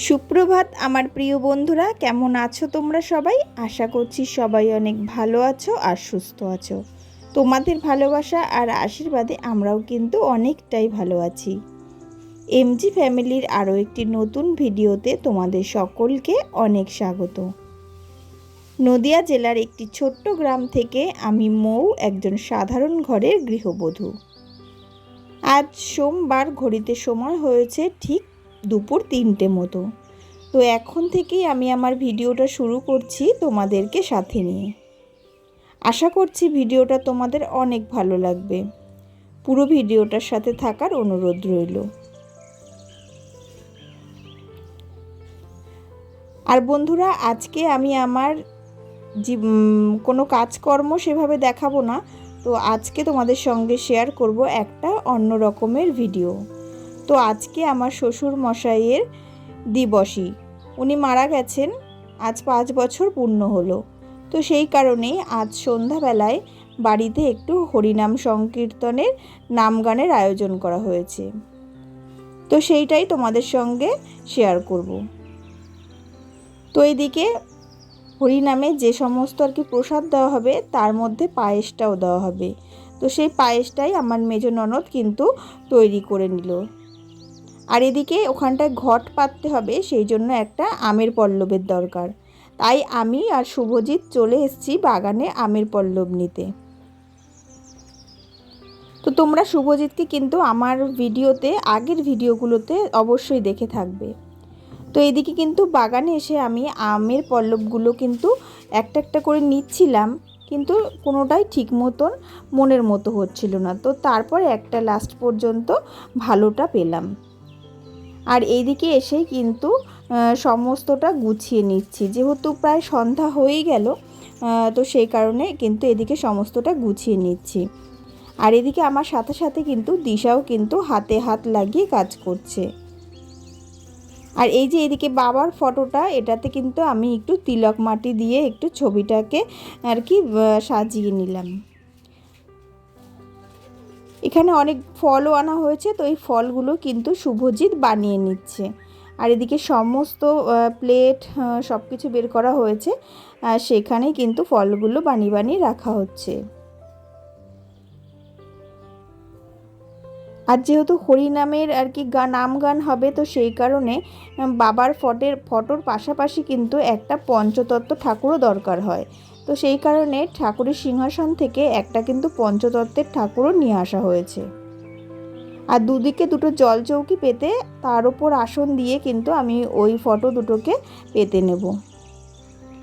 সুপ্রভাত আমার প্রিয় বন্ধুরা, কেমন আছো তোমরা সবাই? আশা করছি সবাই অনেক ভালো আছো আর সুস্থ আছো। তোমাদের ভালোবাসা আর আশীর্বাদে আমরাও কিন্তু অনেকটাই ভালো আছি। এমজি ফ্যামিলির আরও একটি নতুন ভিডিওতে তোমাদের সকলকে অনেক স্বাগত। নদিয়া জেলার একটি ছোট্ট গ্রাম থেকে আমি মৌ, একজন সাধারণ ঘরের গৃহবধূ। আজ সোমবার, ঘড়িতে সময় হয়েছে ঠিক দুপুর 3টে মতো। তো এখন থেকেই আমি আমার ভিডিওটা শুরু করছি তোমাদেরকে সাথে নিয়ে। আশা করছি ভিডিওটা তোমাদের অনেক ভালো লাগবে। পুরো ভিডিওটার সাথে থাকার অনুরোধ রইল। আর বন্ধুরা, আজকে আমি আমার কোনো কাজকর্ম সেভাবে দেখাবো না। তো আজকে তোমাদের সঙ্গে শেয়ার করব একটা অন্য রকমের ভিডিও। তো আজকে আমার শ্বশুর মশাইয়ের দিবসী, উনি মারা গেছেন, আজ 5 বছর পূর্ণ হলো। তো সেই কারণেই আজ সন্ধ্যাবেলায় বাড়িতে একটু হরিনাম সংকীর্তনের নাম গানের আয়োজন করা হয়েছে। তো সেইটাই তোমাদের সঙ্গে শেয়ার করব। তো এইদিকে হরিনামে যে সমস্ত আর কি প্রসাদ দেওয়া হবে তার মধ্যে পায়েসটাও দেওয়া হবে। তো সেই পায়েসটাই আমার মেজ ননদ কিন্তু তৈরি করে নিল। আর এদিকে ওখানটায় ঘট পাততে হবে, সেই জন্য একটা আমের পল্লবের দরকার। তাই আমি আর শুভজিৎ চলে এসেছি বাগানে আমের পল্লব নিতে। তো তোমরা শুভজিৎকে কিন্তু আমার ভিডিওতে, আগের ভিডিওগুলোতে অবশ্যই দেখে থাকবে। তো এদিকে কিন্তু বাগানে এসে আমি আমের পল্লবগুলো কিন্তু একটা একটা করে নিচ্ছিলাম, কিন্তু কোনোটাই ঠিক মতন মনের মতো হচ্ছিল না। তো তারপর একটা লাস্ট পর্যন্ত ভালোটা পেলাম। আর এইদিকে এসেই কিন্তু সমস্তটা গুছিয়ে নিচ্ছি, যেহেতু প্রায় সন্ধ্যা হয়েই গেল। তো সেই কারণে কিন্তু এদিকে সমস্তটা গুছিয়ে নিচ্ছি। আর এদিকে আমার সাথে সাথে কিন্তু দিশাও কিন্তু হাতে হাত লাগিয়ে কাজ করছে। আর এই যে এদিকে বাবার ফটোটা, এটাতে কিন্তু আমি একটু তিলক মাটি দিয়ে একটু ছবিটাকে আর কি সাজিয়ে নিলাম। এখানে অনেক ফলও আনা হয়েছে, তো এই ফলগুলো কিন্তু শুভজিৎ বানিয়ে নিচ্ছে। আর এদিকে সমস্ত প্লেট সব কিছু বের করা হয়েছে, সেখানে কিন্তু ফলগুলো বানিয়ে বানিয়ে রাখা হচ্ছে। আর যেহেতু হরিনামের আর কি নাম গান হবে, তো সেই কারণে বাবার ফটোর পাশাপাশি কিন্তু একটা পঞ্চতত্ত্ব ঠাকুরও দরকার হয়। তো সেই কারণে ঠাকুরের সিংহাসন থেকে একটা কিন্তু পঞ্চতত্ত্বের ঠাকুরও নিয়ে আসা হয়েছে। আর দুদিকে দুটো জল চৌকি পেতে তার উপর আসন দিয়ে কিন্তু আমি ওই ফটো দুটোকে পেতে নেব।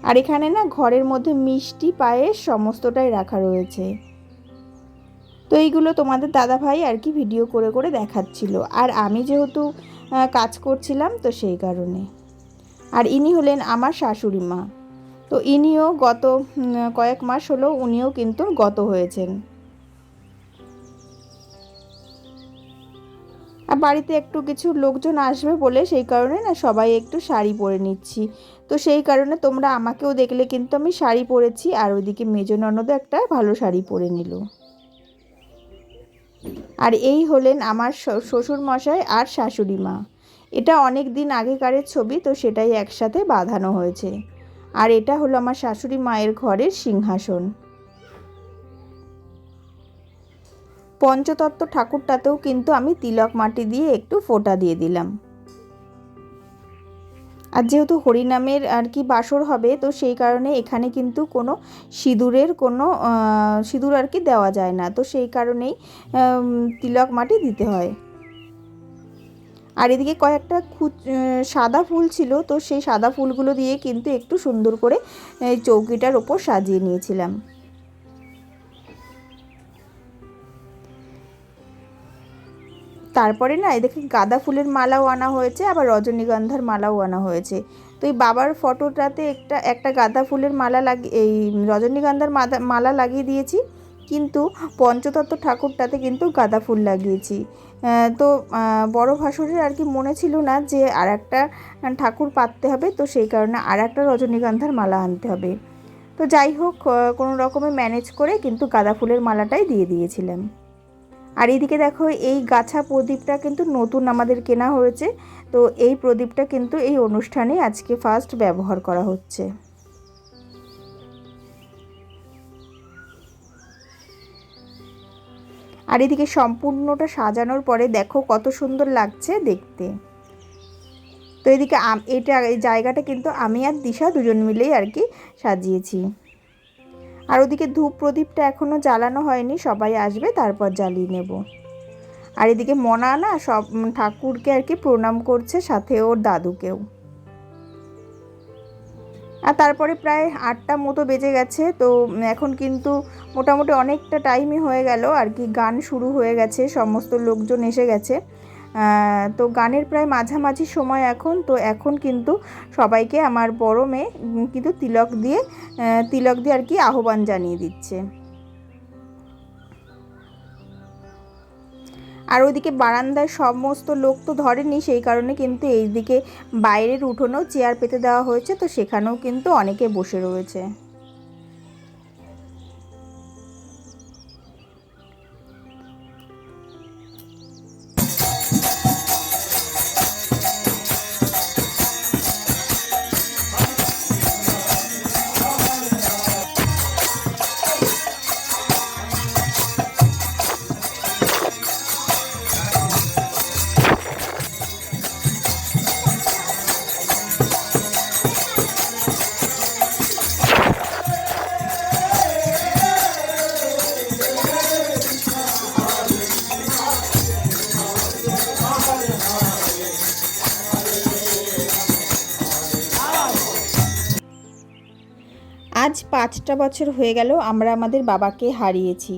আর এখানে না ঘরের মধ্যে মিষ্টি, পায়েস সমস্তটাই রাখা রয়েছে। তো এইগুলো তোমাদের দাদাভাই আর কি ভিডিও করে করে দেখাচ্ছিল, আর আমি যেহেতু কাজ করছিলাম, তো সেই কারণে। আর ইনি হলেন আমার শাশুড়ি মা। তো ইনিও গত কয়েক মাস হলো উনিও কিন্তু গত হয়েছেন। আর বাড়িতে একটু কিছু লোকজন আসবে বলে সেই কারণে না সবাই একটু শাড়ি পরে নিচ্ছি। তো সেই কারণে তোমরা আমাকেও দেখলে কিন্তু আমি শাড়ি পরেছি, আর ওইদিকে মেজ ননদও একটা ভালো শাড়ি পরে নিল। আর এই হলেন আমার শ্বশুর মশাই আর শাশুড়ি মা। এটা অনেক দিন আগেকারের ছবি, তো সেটাই একসাথে বাঁধানো হয়েছে। আর এটা হলো আমার শাশুড়ি মায়ের ঘরের সিংহাসন। পঞ্চতত্ত্ব ঠাকুরটাতেও কিন্তু আমি তিলক মাটি দিয়ে একটু ফোঁটা দিয়ে দিলাম। আর যেহেতু হরিনামের আর কি বাসর হবে, তো সেই কারণে এখানে কিন্তু কোনো সিঁদুর আর কি দেওয়া যায় না। তো সেই কারণেই তিলক মাটি দিতে হয়। আর এদিকে কয়েকটা সাদা ফুল ছিল, তো সেই সাদা ফুলগুলো দিয়ে কিন্তু একটু সুন্দর করে চৌকিটার ওপর সাজিয়ে নিয়েছিলাম। তারপরে না এদিকে গাঁদা ফুলের মালাও আনা হয়েছে, আবার রজনীগন্ধার মালাও আনা হয়েছে। তো এই বাবার ফটোটাতে একটা গাঁদা ফুলের মালা এই রজনীগন্ধার মালা লাগিয়ে দিয়েছি, কিন্তু পঞ্চতত্ত্ব ঠাকুরটাতে কিন্তু গাঁদা ফুল লাগিয়েছি। তো বড় ভাসুরের আর কি মনে ছিল না যে আর একটা ঠাকুর পাততে হবে, তো সেই কারণে আর একটা রজনীগন্ধার মালা আনতে হবে। তো যাই হোক, কোনো রকমে ম্যানেজ করে কিন্তু গাঁদা ফুলের মালাটাই দিয়ে দিয়েছিলাম। আর এইদিকে দেখো এই গাছা প্রদীপটা কিন্তু নতুন আমাদের কেনা হয়েছে। তো এই প্রদীপটা কিন্তু এই অনুষ্ঠানে আজকে ফার্স্ট ব্যবহার করা হচ্ছে। আর এদিকে সম্পূর্ণটা সাজানোর পরে দেখো কত সুন্দর লাগছে দেখতে। তো এদিকে এই জায়গাটা কিন্তু আমি আর দিশা দুজন মিলেই আর কি সাজিয়েছি। আর ওদিকে ধূপ প্রদীপটা এখনও জ্বালানো হয়নি, সবাই আসবে তারপর জ্বালিয়ে নেব। আর এদিকে মনা না সব ঠাকুরকে আর কি প্রণাম করছে, সাথে ওর দাদুকেও। আর তারপরে প্রায় 8টা মতো বেজে গেছে। তো এখন কিন্তু মোটামুটি অনেকটা টাইমই হয়ে গেল আর কি, গান শুরু হয়ে গেছে, সমস্ত লোকজন এসে গেছে। তো গানের প্রায় মাঝামাঝি সময় এখন। তো এখন কিন্তু সবাইকে আমার বড় মেয়ে কিন্তু তিলক দিয়ে আর কি আহ্বান জানিয়ে দিচ্ছে। আর ওইদিকে বারান্দায় সমস্ত লোক তো ধরেনি, সেই কারণে কিন্তু এইদিকে বাইরের উঠোনেও চেয়ার পেতে দেওয়া হয়েছে। তো সেখানেও কিন্তু অনেকে বসে রয়েছে। আজ 5টা বছর হয়ে গেল আমরা আমাদের বাবাকে হারিয়েছি।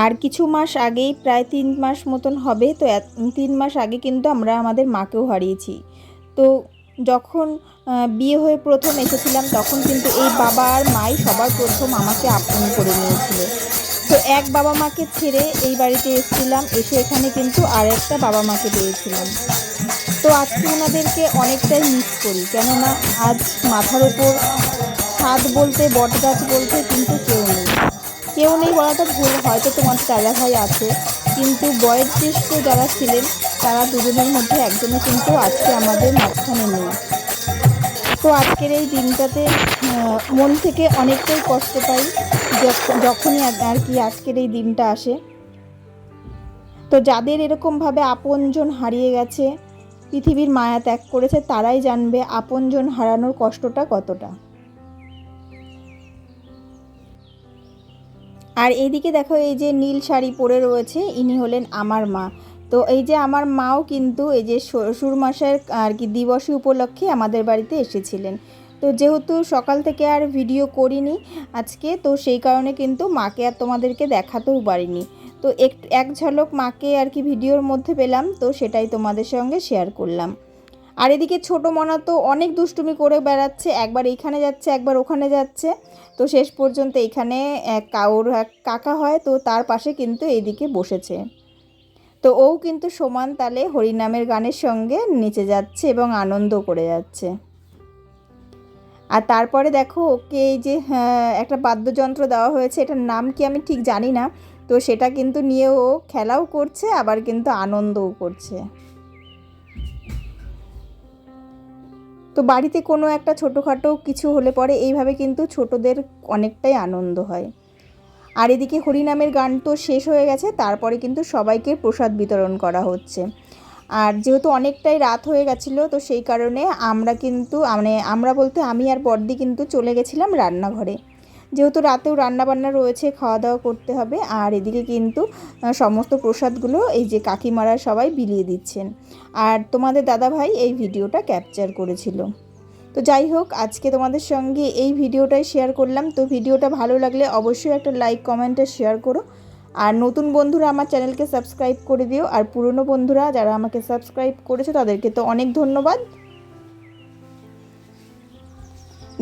আর কিছু মাস আগেই, প্রায় 3 মাস মতন হবে, তো 3 মাস আগে কিন্তু আমরা আমাদের মাকেও হারিয়েছি। তো যখন বিয়ে হয়ে প্রথম এসেছিলাম তখন কিন্তু এই বাবা আর মাই সবার প্রথম আমাকে আপন করে নিয়েছিল। তো এক বাবা মাকে ছেড়ে এই বাড়িতে এসেছিলাম, এসে এখানে কিন্তু আরেকটা বাবা মাকে পেয়েছিলাম। তো আজকে ওনাদেরকে অনেকটাই মিস করি, কেননা আজ মাথার ওপর ছাদ বলতে, বট গাছ বলতে কিন্তু কেউ নেই বলাটা ভুল, হয়তো তোমার দাদা ভাই আছে, কিন্তু বয়োজ্যেষ্ঠ যারা ছিলেন তারা দুজনের মধ্যে একজনও কিন্তু আজকে আমাদের মাঝখানে নেই। তো আজকের এই দিনটাতে মন থেকে অনেকটাই কষ্ট পাই যখনই আর কি আজকের এই দিনটা আসে। তো যাদের এরকমভাবে আপনজন হারিয়ে গেছে, পৃথিবীর মায়া ত্যাগ করেছে, তারাই জানবে আপনজন হারানোর কষ্টটা কতটা। আর এইদিকে দেখো এই যে নীল শাড়ি পরে রয়েছে, ইনি হলেন আমার মা। তো এই যে আমার মাও কিন্তু এই যে শ্বশুর মশাইয়ের আর কি দিবসী উপলক্ষে আমাদের বাড়িতে এসেছিলেন। তো যেহেতু সকাল থেকে আর ভিডিও করিনি আজকে, তো সেই কারণে কিন্তু মাকে আর তোমাদেরকে দেখাতেও পারিনি। তো এক ঝলক মাকে আর কি ভিডিওর মধ্যে পেলাম, তো সেটাই তোমাদের সঙ্গে শেয়ার করলাম। আর এদিকে ছোটো মনা তো অনেক দুষ্টুমি করে বেড়াচ্ছে, একবার এইখানে যাচ্ছে একবার ওখানে যাচ্ছে। তো শেষ পর্যন্ত এখানে ওর কাকা হয়, তো তার পাশে কিন্তু এইদিকে বসেছে। তো ও কিন্তু সমান তালে হরিনামের গানের সঙ্গে নেচে যাচ্ছে এবং আনন্দ করে যাচ্ছে। আর তারপরে দেখো ওকে এই যে একটা বাদ্যযন্ত্র দেওয়া হয়েছে, এটার নাম কি আমি ঠিক জানি না। তো সেটা কিন্তু নিয়ে ও খেলাও করছে, আবার কিন্তু আনন্দও করছে। তো বাড়িতে কোনো একটা ছোটোখাটো কিছু হলে পরে এইভাবে কিন্তু ছোটদের অনেকটাই আনন্দ হয়। আর এদিকে হরিনামের গান তো শেষ হয়ে গেছে, তারপরে কিন্তু সবাইকে প্রসাদ বিতরণ করা হচ্ছে। আর যেহেতু অনেকটাই রাত হয়ে গেছিলো, তো সেই কারণে আমরা কিন্তু আমরা বলতে আমি আর বড়দি কিন্তু চলে গেছিলাম রান্নাঘরে, যেহেতু রাতেও রান্নাবান্না রয়েছে, খাওয়া দাওয়া করতে হবে। আর এদিকে কিন্তু সমস্ত প্রসাদগুলো এই যে কাকিমারা সবাই বিলিয়ে দিচ্ছেন, আর তোমাদের দাদাভাই এই ভিডিওটা ক্যাপচার করেছিল। তো যাই হোক, আজকে তোমাদের সঙ্গে এই ভিডিওটাই শেয়ার করলাম। তো ভিডিওটা ভালো লাগলে অবশ্যই একটা লাইক, কমেন্ট আর শেয়ার করো। আর নতুন বন্ধুরা আমার চ্যানেলকে সাবস্ক্রাইব করে দিও, আর পুরনো বন্ধুরা যারা আমাকে সাবস্ক্রাইব করেছে তাদেরকে তো অনেক ধন্যবাদ।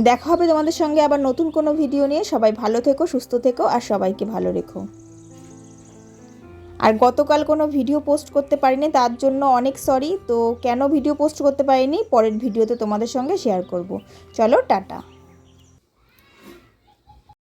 দেখা হবে তোমাদের সঙ্গে আবার নতুন কোনো ভিডিও নিয়ে। সবাই ভালো থেকো, সুস্থ থেকো, আর সবাইকে ভালো রেখো। আর গতকাল কোনো ভিডিও পোস্ট করতে পারিনি, তার জন্য অনেক সরি। তো কেন ভিডিও পোস্ট করতে পারিনি পরের ভিডিওতে তোমাদের সঙ্গে শেয়ার করব। চলো, টাটা।